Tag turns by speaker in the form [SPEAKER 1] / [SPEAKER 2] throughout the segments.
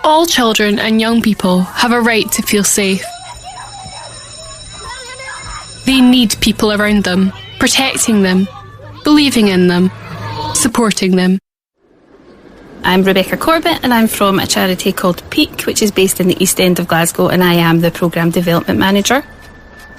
[SPEAKER 1] All children and young people have a right to feel safe. They need people around them, protecting them, believing in them, supporting them.
[SPEAKER 2] I'm Rebecca Corbett and I'm from a charity called Peak, which is based in the East End of Glasgow, and I am the Programme Development Manager.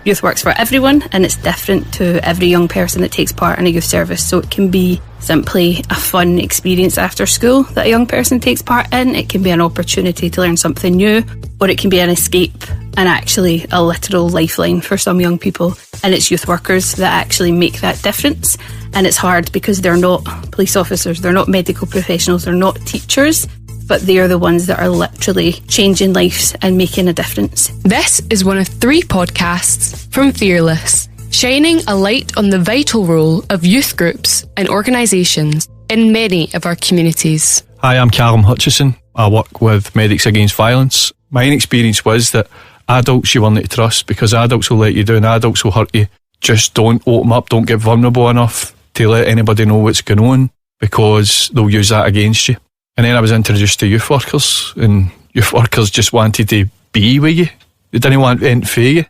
[SPEAKER 2] Youth works for everyone and it's different to every young person that takes part in a youth service, so it can be simply a fun experience after school that a young person takes part in. It can be an opportunity to learn something new, or it can be an escape and actually a literal lifeline for some young people. And it's youth workers that actually make that difference. And it's hard because they're not police officers, they're not medical professionals, they're not teachers, but they are the ones that are literally changing lives and making a difference.
[SPEAKER 1] This is one of 3 podcasts from Fearless, shining a light on the vital role of youth groups and organisations in many of our communities.
[SPEAKER 3] Hi, I'm Callum Hutchison. I work with Medics Against Violence. My own experience was that adults you will need to trust, because adults will let you down, adults will hurt you. Just don't open up, don't get vulnerable enough to let anybody know what's going on, because they'll use that against you. And then I was introduced to youth workers, and youth workers just wanted to be with you. They didn't want anything for you.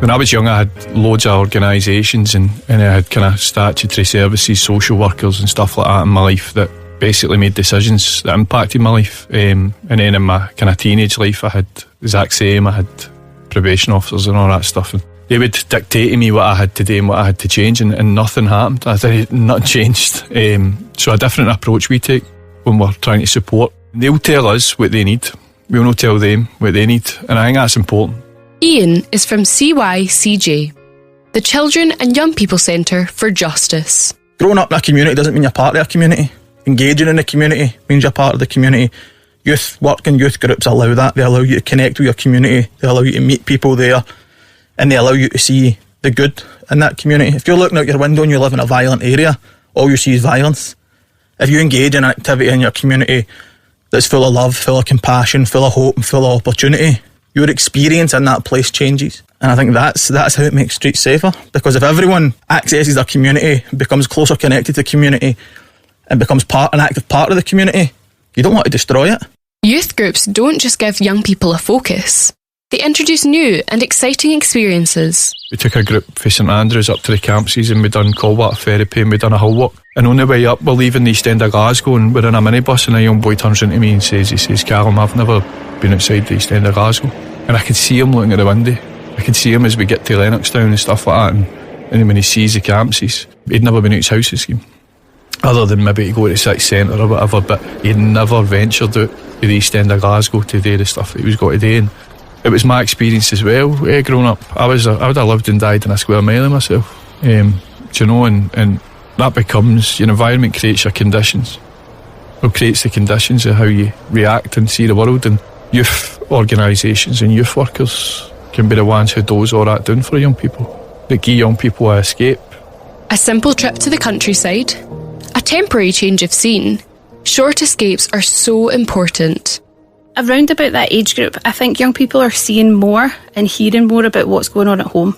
[SPEAKER 3] When I was young, I had loads of organisations and I had kind of statutory services, social workers and stuff like that in my life that basically made decisions that impacted my life. And then in my kind of teenage life, I had the exact same. I had probation officers and all that stuff. And they would dictate to me what I had to do and what I had to change, and nothing happened. Nothing changed. So a different approach we take when we're trying to support. They'll tell us what they need. We'll not tell them what they need. And I think that's important.
[SPEAKER 1] Ian is from CYCJ, the Children and Young People Centre for Justice.
[SPEAKER 4] Growing up in a community doesn't mean you're part of a community. Engaging in the community means you're part of the community. Youth work and youth groups allow that. They allow you to connect with your community. They allow you to meet people there. And they allow you to see the good in that community. If you're looking out your window and you live in a violent area, all you see is violence. If you engage in an activity in your community that's full of love, full of compassion, full of hope and full of opportunity, your experience in that place changes. And I think that's how it makes streets safer. Because if everyone accesses their community, becomes closer connected to the community, and becomes an active part of the community, you don't want to destroy it.
[SPEAKER 1] Youth groups don't just give young people a focus. They introduce new and exciting experiences.
[SPEAKER 3] We took a group for St Andrews up to the campuses, and we done cold water therapy, and we done a hill walk. And on the way up, we're leaving the East End of Glasgow, and we're in a minibus, and a young boy turns into me and says, Callum, I've never been outside the East End of Glasgow. And I could see him looking at the window. I could see him as we get to Lennoxtown and stuff like that, and when he sees the campuses, he'd never been out his house scheme, other than maybe to go to the city centre or whatever, but he'd never ventured out to the East End of Glasgow to do the stuff that he was going to do. And it was my experience as well, growing up. I would have lived and died in a square mile of myself, and that becomes, your environment creates your conditions. It creates the conditions of how you react and see the world, and youth organisations and youth workers can be the ones who does all that down for young people, that give young people an escape.
[SPEAKER 1] A simple trip to the countryside, a temporary change of scene. Short escapes are so important.
[SPEAKER 2] Around about that age group, I think young people are seeing more and hearing more about what's going on at home,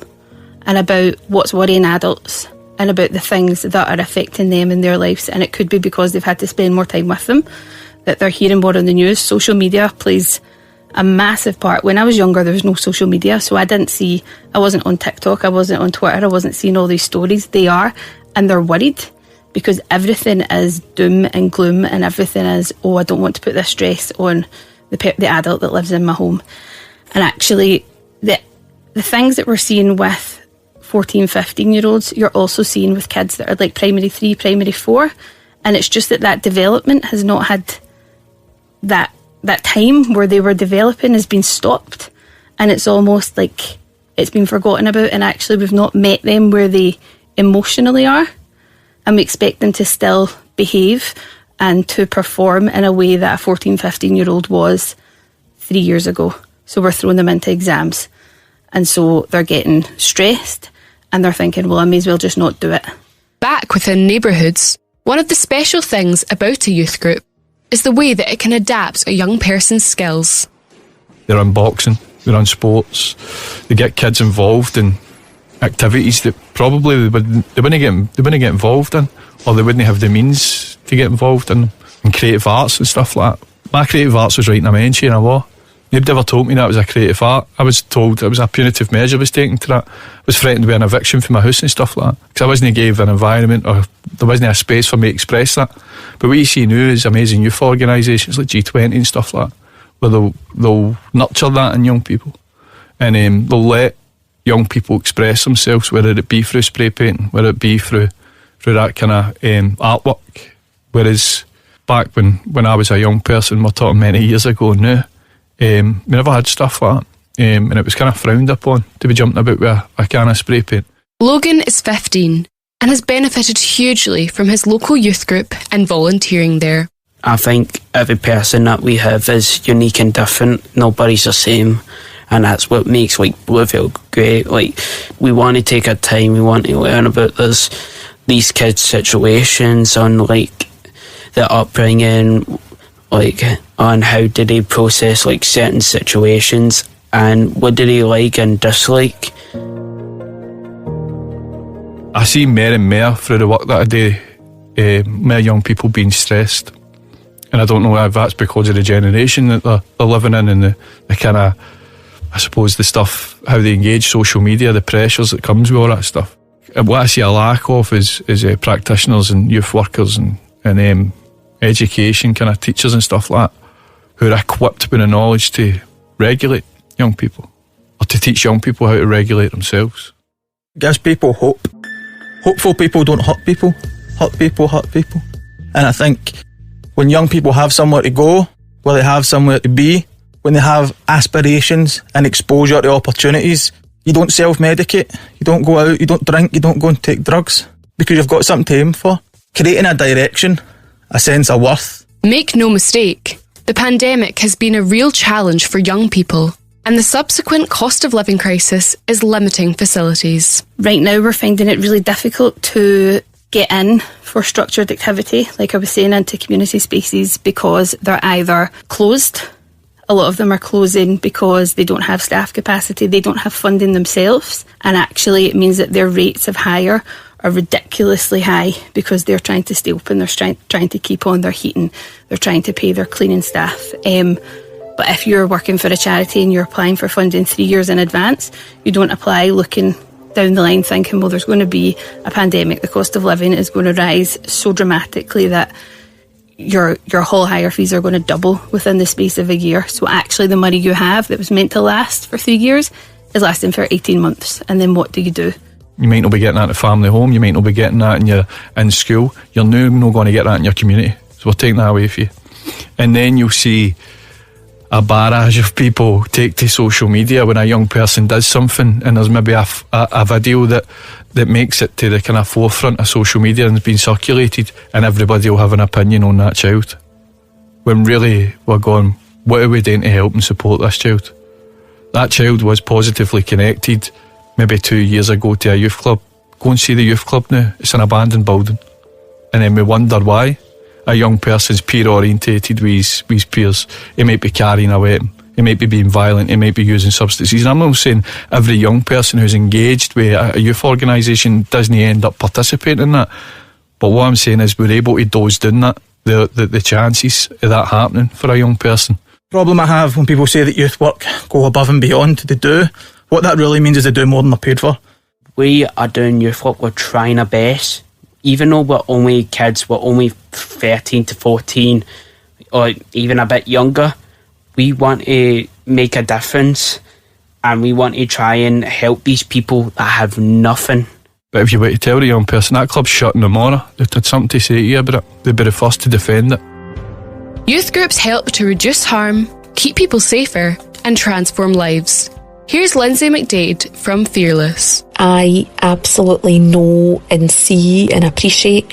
[SPEAKER 2] and about what's worrying adults, and about the things that are affecting them in their lives. And it could be because they've had to spend more time with them, that they're hearing more on the news. Social media plays a massive part. When I was younger, there was no social media, so I wasn't on TikTok, I wasn't on Twitter, I wasn't seeing all these stories. They are, and they're worried, because everything is doom and gloom, and everything is, I don't want to put this stress on the adult that lives in my home. And actually, the things that we're seeing with 14, 15-year-olds, you're also seeing with kids that are like primary 3, primary 4, and it's just that development has not had that time where they were developing has been stopped, and it's almost like it's been forgotten about, and actually we've not met them where they emotionally are, and we expect them to still behave and to perform in a way that a 14, 15-year-old was 3 years ago. So we're throwing them into exams, and so they're getting stressed, and they're thinking, well, I may as well just not do it.
[SPEAKER 1] Back within neighbourhoods, one of the special things about a youth group is the way that it can adapt a young person's skills.
[SPEAKER 3] They run boxing, they run sports, they get kids involved in activities that probably they wouldn't get involved in, or they wouldn't have the means to get involved in. and creative arts and stuff like that. My creative arts was writing a mention in a law. Nobody ever told me that was a creative art. I was told it was a punitive measure was taken to that. I was threatened with an eviction from my house and stuff like that, because I wasn't given an environment, or there wasn't a space for me to express that. But what you see now is amazing youth organisations like G20 and stuff like that, where they'll nurture that in young people, and they'll let young people express themselves, whether it be through spray painting, whether it be through that kind of artwork. Whereas back when I was a young person, we're talking many years ago now, we never had stuff like that, and it was kind of frowned upon to be jumping about with a can of spray paint.
[SPEAKER 1] Logan is 15 and has benefited hugely from his local youth group and volunteering there.
[SPEAKER 5] I think every person that we have is unique and different. Nobody's the same, and that's what makes Bluefield great. We want to take our time, we want to learn about these kids' situations, on their upbringing, on how did they process certain situations, and what did they like and dislike.
[SPEAKER 3] I see more and more through the work that I do, more young people being stressed, and I don't know if that's because of the generation that they're living in, and the kind of, I suppose, the stuff, how they engage social media, the pressures that comes with all that stuff. And what I see a lack of is practitioners and youth workers and education kind of teachers and stuff like that, who are equipped with the knowledge to regulate young people, or to teach young people how to regulate themselves.
[SPEAKER 4] It gives people hope. Hopeful people don't hurt people. Hurt people hurt people. And I think when young people have somewhere to go, where they have somewhere to be, when they have aspirations and exposure to opportunities, you don't self-medicate, you don't go out, you don't drink, you don't go and take drugs, because you've got something to aim for. Creating a direction, a sense of worth.
[SPEAKER 1] Make no mistake, the pandemic has been a real challenge for young people, and the subsequent cost of living crisis is limiting facilities.
[SPEAKER 2] Right now we're finding it really difficult to get in for structured activity, like I was saying, into community spaces, because they're either closed. A lot of them are closing because they don't have staff capacity, they don't have funding themselves, and actually it means that their rates of hire are ridiculously high because they're trying to stay open, they're trying to keep on their heating, they're trying to pay their cleaning staff. But if you're working for a charity and you're applying for funding 3 years in advance, you don't apply looking down the line thinking, well, there's going to be a pandemic, the cost of living is going to rise so dramatically that your whole hire fees are going to double within the space of a year. So actually the money you have that was meant to last for 3 years is lasting for 18 months. And then what do? You
[SPEAKER 3] might not be getting that at a family home, you might not be getting that in school, you're now not going to get that in your community, so we're taking that away from you. And then you'll see a barrage of people take to social media when a young person does something, and there's maybe a video that makes it to the kind of forefront of social media and has been circulated, and everybody will have an opinion on that child, when really we're going, what are we doing to help and support this child? That child was positively connected maybe 2 years ago to a youth club. Go and see the youth club now, it's an abandoned building, and then we wonder why. A young person's peer orientated with his peers, he might be carrying a weapon, he might be being violent, he might be using substances. And I'm not saying every young person who's engaged with a youth organisation doesn't end up participating in that, but what I'm saying is we're able to dose down that, the chances of that happening for a young person.
[SPEAKER 4] Problem I have when people say that youth work go above and beyond, they do. What that really means is they do more than they're paid for.
[SPEAKER 5] We are doing youth work, we're trying our best. Even though we're only kids, we're only 13 to 14 or even a bit younger, we want to make a difference, and we want to try and help these people that have nothing.
[SPEAKER 3] But if you were to tell the young person that club's shutting tomorrow, they'd had something to say to you about it, they'd be the first to defend it.
[SPEAKER 1] Youth groups help to reduce harm, keep people safer and transform lives. Here's Lindsay McDade from Fearless.
[SPEAKER 6] I absolutely know and see and appreciate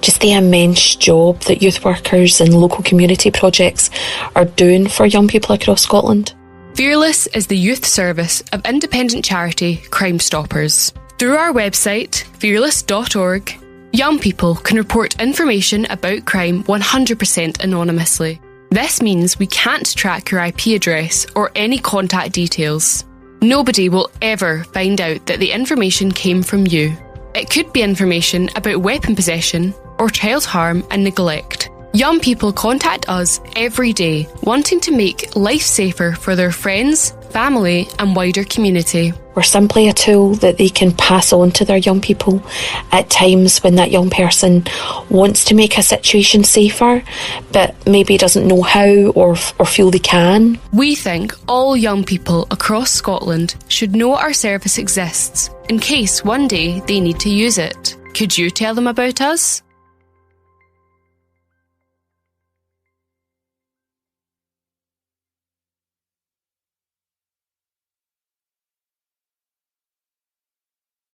[SPEAKER 6] just the immense job that youth workers and local community projects are doing for young people across Scotland.
[SPEAKER 1] Fearless is the youth service of independent charity Crime Stoppers. Through our website, fearless.org, young people can report information about crime 100% anonymously. This means we can't track your IP address or any contact details. Nobody will ever find out that the information came from you. It could be information about weapon possession or child harm and neglect. Young people contact us every day wanting to make life safer for their friends, family and wider community.
[SPEAKER 6] We're simply a tool that they can pass on to their young people at times when that young person wants to make a situation safer but maybe doesn't know how or feel they can.
[SPEAKER 1] We think all young people across Scotland should know our service exists in case one day they need to use it. Could you tell them about us?